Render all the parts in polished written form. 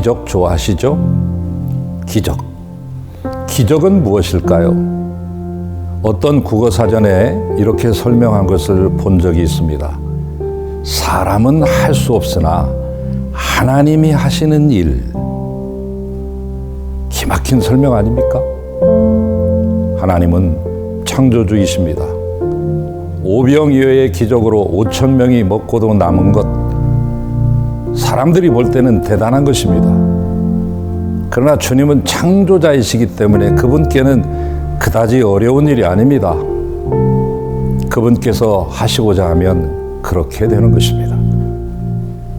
기적 좋아하시죠? 기적. 기적은 무엇일까요? 어떤 국어사전에 이렇게 설명한 것을 본 적이 있습니다. 사람은 할 수 없으나 하나님이 하시는 일. 기막힌 설명 아닙니까? 하나님은 창조주이십니다. 오병이어의 기적으로 5천 명이 먹고도 남은 것, 사람들이 볼 때는 대단한 것입니다. 그러나 주님은 창조자이시기 때문에 그분께는 그다지 어려운 일이 아닙니다. 그분께서 하시고자 하면 그렇게 되는 것입니다.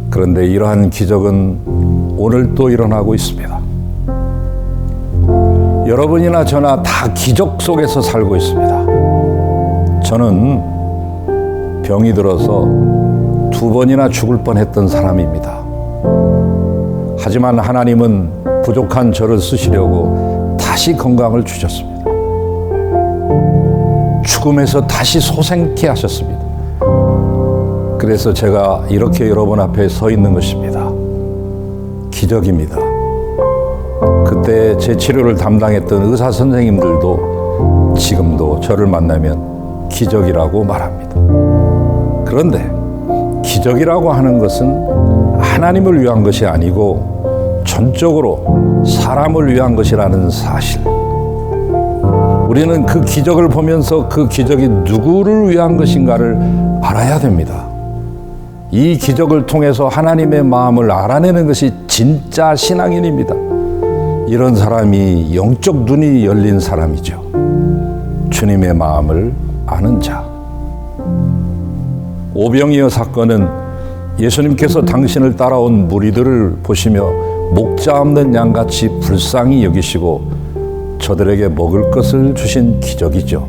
그런데 이러한 기적은 오늘 또 일어나고 있습니다. 여러분이나 저나 다 기적 속에서 살고 있습니다. 저는 병이 들어서 2번이나 죽을 뻔했던 사람입니다. 하지만 하나님은 부족한 저를 쓰시려고 다시 건강을 주셨습니다. 죽음에서 다시 소생케 하셨습니다. 그래서 제가 이렇게 여러분 앞에 서 있는 것입니다. 기적입니다. 그때 제 치료를 담당했던 의사 선생님들도 지금도 저를 만나면 기적이라고 말합니다. 그런데 기적이라고 하는 것은 하나님을 위한 것이 아니고 전적으로 사람을 위한 것이라는 사실. 우리는 그 기적을 보면서 그 기적이 누구를 위한 것인가를 알아야 됩니다. 이 기적을 통해서 하나님의 마음을 알아내는 것이 진짜 신앙인입니다. 이런 사람이 영적 눈이 열린 사람이죠. 주님의 마음을 아는 자. 오병이어 사건은 예수님께서 당신을 따라온 무리들을 보시며 목자 없는 양같이 불쌍히 여기시고 저들에게 먹을 것을 주신 기적이죠.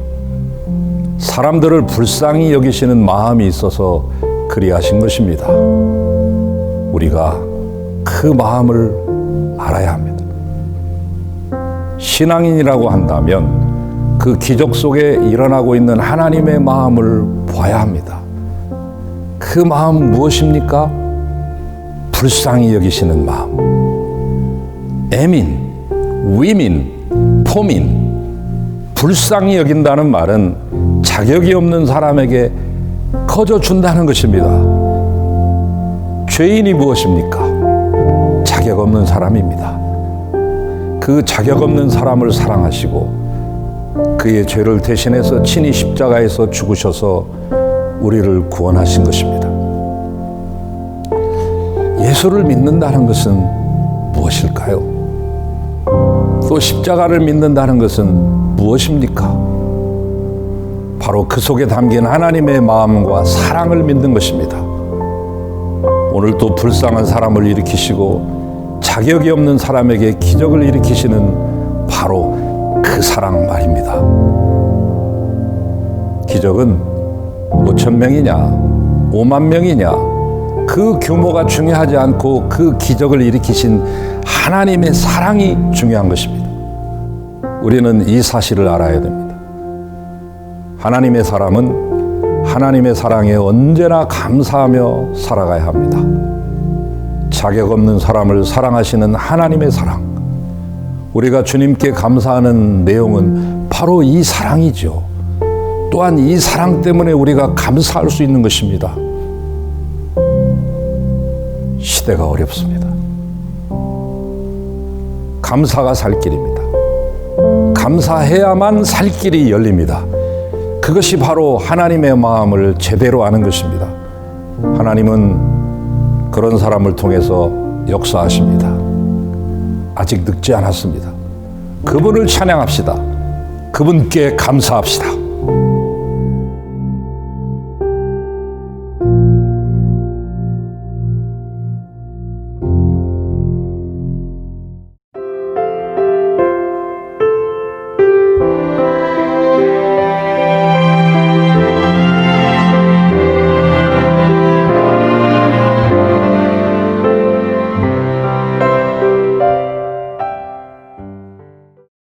사람들을 불쌍히 여기시는 마음이 있어서 그리하신 것입니다. 우리가 그 마음을 알아야 합니다. 신앙인이라고 한다면 그 기적 속에 일어나고 있는 하나님의 마음을 봐야 합니다. 그 마음 무엇입니까? 불쌍히 여기시는 마음. 애민, 위민, 포민. 불쌍히 여긴다는 말은 자격이 없는 사람에게 거저준다는 것입니다. 죄인이 무엇입니까? 자격 없는 사람입니다. 그 자격 없는 사람을 사랑하시고 그의 죄를 대신해서 친히 십자가에서 죽으셔서 우리를 구원하신 것입니다. 예수를 믿는다는 것은 무엇일까요? 또 십자가를 믿는다는 것은 무엇입니까? 바로 그 속에 담긴 하나님의 마음과 사랑을 믿는 것입니다. 오늘 또 불쌍한 사람을 일으키시고 자격이 없는 사람에게 기적을 일으키시는 바로 그 사랑 말입니다. 기적은 5천 명이냐 5만 명이냐 그 규모가 중요하지 않고 그 기적을 일으키신 하나님의 사랑이 중요한 것입니다. 우리는 이 사실을 알아야 됩니다. 하나님의 사람은 하나님의 사랑에 언제나 감사하며 살아가야 합니다. 자격 없는 사람을 사랑하시는 하나님의 사랑. 우리가 주님께 감사하는 내용은 바로 이 사랑이죠. 또한 이 사랑 때문에 우리가 감사할 수 있는 것입니다. 시대가 어렵습니다. 감사가 살 길입니다. 감사해야만 살 길이 열립니다. 그것이 바로 하나님의 마음을 제대로 아는 것입니다. 하나님은 그런 사람을 통해서 역사하십니다. 아직 늦지 않았습니다. 그분을 찬양합시다. 그분께 감사합시다.